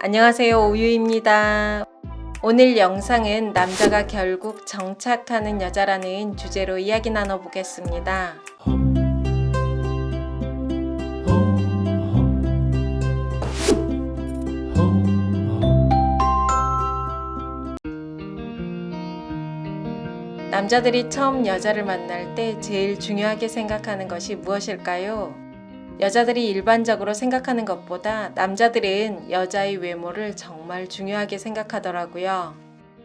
안녕하세요, 오유입니다. 오늘 영상은 남자가 결국 정착하는 여자라는 주제로 이야기 나눠보겠습니다. 남자들이 처음 여자를 만날 때 제일 중요하게 생각하는 것이 무엇일까요? 여자들이 일반적으로 생각하는 것보다 남자들은 여자의 외모를 정말 중요하게 생각하더라고요.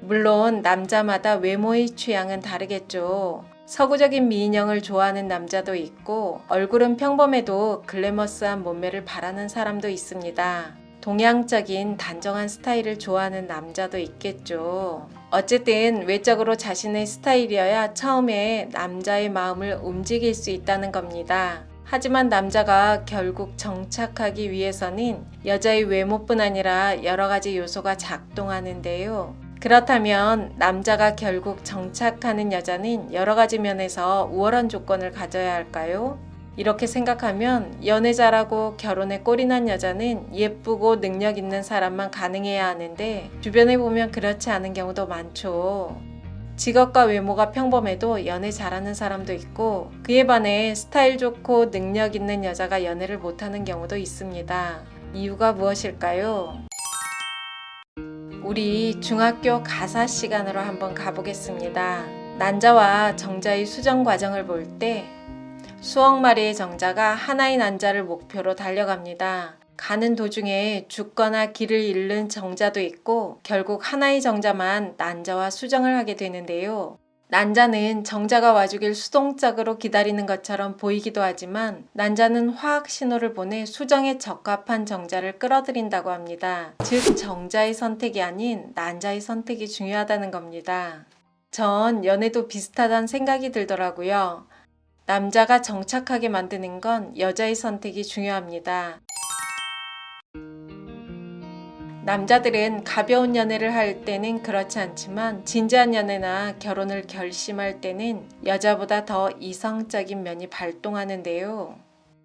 물론 남자마다 외모의 취향은 다르겠죠. 서구적인 미인형을 좋아하는 남자도 있고 얼굴은 평범해도 글래머스한 몸매를 바라는 사람도 있습니다. 동양적인 단정한 스타일을 좋아하는 남자도 있겠죠. 어쨌든 외적으로 자신의 스타일이어야 처음에 남자의 마음을 움직일 수 있다는 겁니다. 하지만 남자가 결국 정착하기 위해서는 여자의 외모뿐 아니라 여러 가지 요소가 작동하는데요. 그렇다면 남자가 결국 정착하는 여자는 여러 가지 면에서 우월한 조건을 가져야 할까요? 이렇게 생각하면 연애 잘하고 결혼에 꼴이 난 여자는 예쁘고 능력 있는 사람만 가능해야 하는데 주변에 보면 그렇지 않은 경우도 많죠. 직업과 외모가 평범해도 연애 잘하는 사람도 있고 그에 반해 스타일 좋고 능력 있는 여자가 연애를 못하는 경우도 있습니다. 이유가 무엇일까요? 우리 중학교 가사 시간으로 한번 가보겠습니다. 난자와 정자의 수정 과정을 볼 때 수억 마리의 정자가 하나의 난자를 목표로 달려갑니다. 가는 도중에 죽거나 길을 잃는 정자도 있고 결국 하나의 정자만 난자와 수정을 하게 되는데요. 난자는 정자가 와주길 수동적으로 기다리는 것처럼 보이기도 하지만 난자는 화학 신호를 보내 수정에 적합한 정자를 끌어들인다고 합니다. 즉 정자의 선택이 아닌 난자의 선택이 중요하다는 겁니다. 전 연애도 비슷하다는 생각이 들더라고요. 남자가 정착하게 만드는 건 여자의 선택이 중요합니다. 남자들은 가벼운 연애를 할 때는 그렇지 않지만 진지한 연애나 결혼을 결심할 때는 여자보다 더 이성적인 면이 발동하는데요.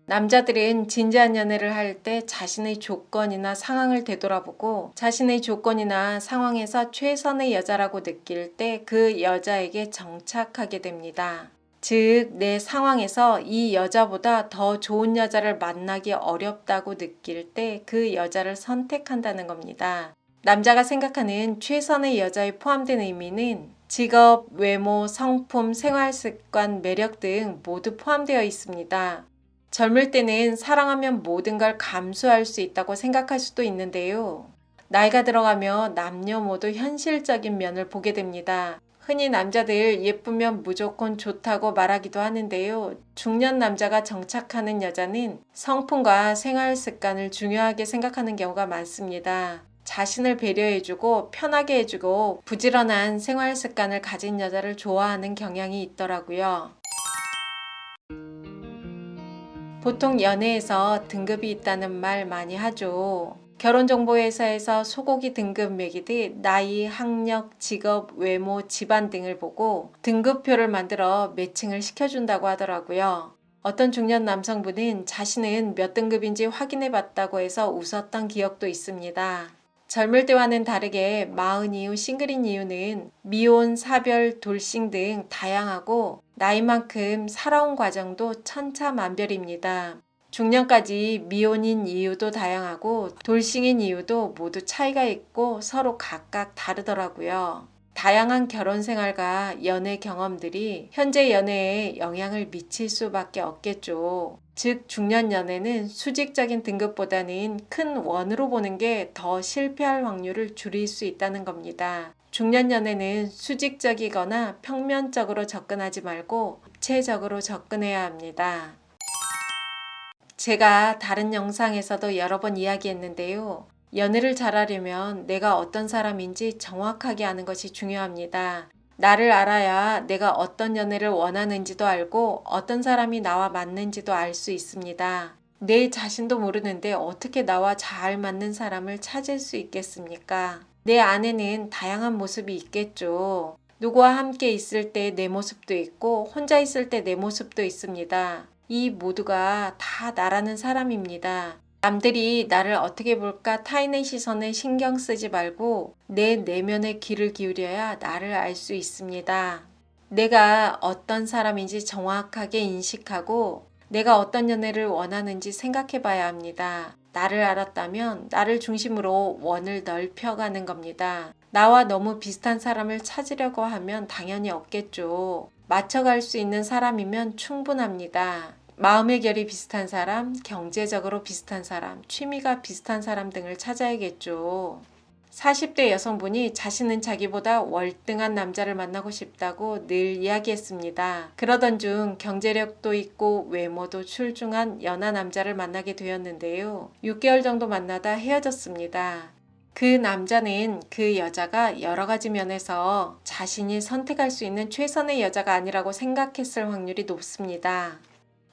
남자들은 진지한 연애를 할 때 자신의 조건이나 상황을 되돌아보고 자신의 조건이나 상황에서 최선의 여자라고 느낄 때 그 여자에게 정착하게 됩니다. 즉, 내 상황에서 이 여자보다 더 좋은 여자를 만나기 어렵다고 느낄 때 그 여자를 선택한다는 겁니다. 남자가 생각하는 최선의 여자에 포함된 의미는 직업, 외모, 성품, 생활 습관, 매력 등 모두 포함되어 있습니다. 젊을 때는 사랑하면 모든 걸 감수할 수 있다고 생각할 수도 있는데요. 나이가 들어가며 남녀 모두 현실적인 면을 보게 됩니다. 흔히 남자들 예쁘면 무조건 좋다고 말하기도 하는데요. 중년 남자가 정착하는 여자는 성품과 생활 습관을 중요하게 생각하는 경우가 많습니다. 자신을 배려해주고 편하게 해주고 부지런한 생활 습관을 가진 여자를 좋아하는 경향이 있더라고요. 보통 연애에서 등급이 있다는 말 많이 하죠. 결혼정보회사에서 소고기 등급 매기듯 나이, 학력, 직업, 외모, 집안 등을 보고 등급표를 만들어 매칭을 시켜준다고 하더라고요. 어떤 중년 남성분은 자신은 몇 등급인지 확인해 봤다고 해서 웃었던 기억도 있습니다. 젊을 때와는 다르게 마흔 이후 싱글인 이유는 미혼, 사별, 돌싱 등 다양하고 나이만큼 살아온 과정도 천차만별입니다. 중년까지 미혼인 이유도 다양하고 돌싱인 이유도 모두 차이가 있고 서로 각각 다르더라고요. 다양한 결혼 생활과 연애 경험들이 현재 연애에 영향을 미칠 수밖에 없겠죠. 즉 중년 연애는 수직적인 등급보다는 큰 원으로 보는 게 더 실패할 확률을 줄일 수 있다는 겁니다. 중년 연애는 수직적이거나 평면적으로 접근하지 말고 입체적으로 접근해야 합니다. 제가 다른 영상에서도 여러 번 이야기했는데요. 연애를 잘하려면 내가 어떤 사람인지 정확하게 아는 것이 중요합니다. 나를 알아야 내가 어떤 연애를 원하는지도 알고 어떤 사람이 나와 맞는지도 알 수 있습니다. 내 자신도 모르는데 어떻게 나와 잘 맞는 사람을 찾을 수 있겠습니까? 내 안에는 다양한 모습이 있겠죠. 누구와 함께 있을 때 내 모습도 있고 혼자 있을 때 내 모습도 있습니다. 이 모두가 다 나라는 사람입니다. 남들이 나를 어떻게 볼까 타인의 시선에 신경 쓰지 말고 내 내면에 귀를 기울여야 나를 알 수 있습니다. 내가 어떤 사람인지 정확하게 인식하고 내가 어떤 연애를 원하는지 생각해 봐야 합니다. 나를 알았다면 나를 중심으로 원을 넓혀가는 겁니다. 나와 너무 비슷한 사람을 찾으려고 하면 당연히 없겠죠. 맞춰갈 수 있는 사람이면 충분합니다. 마음의 결이 비슷한 사람, 경제적으로 비슷한 사람, 취미가 비슷한 사람 등을 찾아야겠죠. 40대 여성분이 자신은 자기보다 월등한 남자를 만나고 싶다고 늘 이야기했습니다. 그러던 중 경제력도 있고 외모도 출중한 연하 남자를 만나게 되었는데요. 6개월 정도 만나다 헤어졌습니다. 그 남자는 그 여자가 여러 가지 면에서 자신이 선택할 수 있는 최선의 여자가 아니라고 생각했을 확률이 높습니다.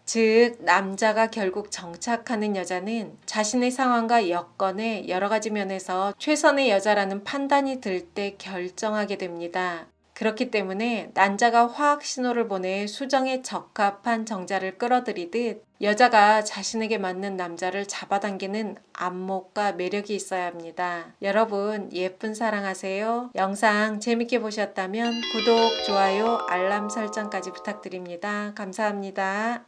즉, 남자가 결국 정착하는 여자는 자신의 상황과 여건에 여러 가지 면에서 최선의 여자라는 판단이 들 때 결정하게 됩니다. 그렇기 때문에 남자가 화학 신호를 보내 수정에 적합한 정자를 끌어들이듯 여자가 자신에게 맞는 남자를 잡아당기는 안목과 매력이 있어야 합니다. 여러분, 예쁜 사랑하세요. 영상 재밌게 보셨다면 구독, 좋아요, 알람 설정까지 부탁드립니다. 감사합니다.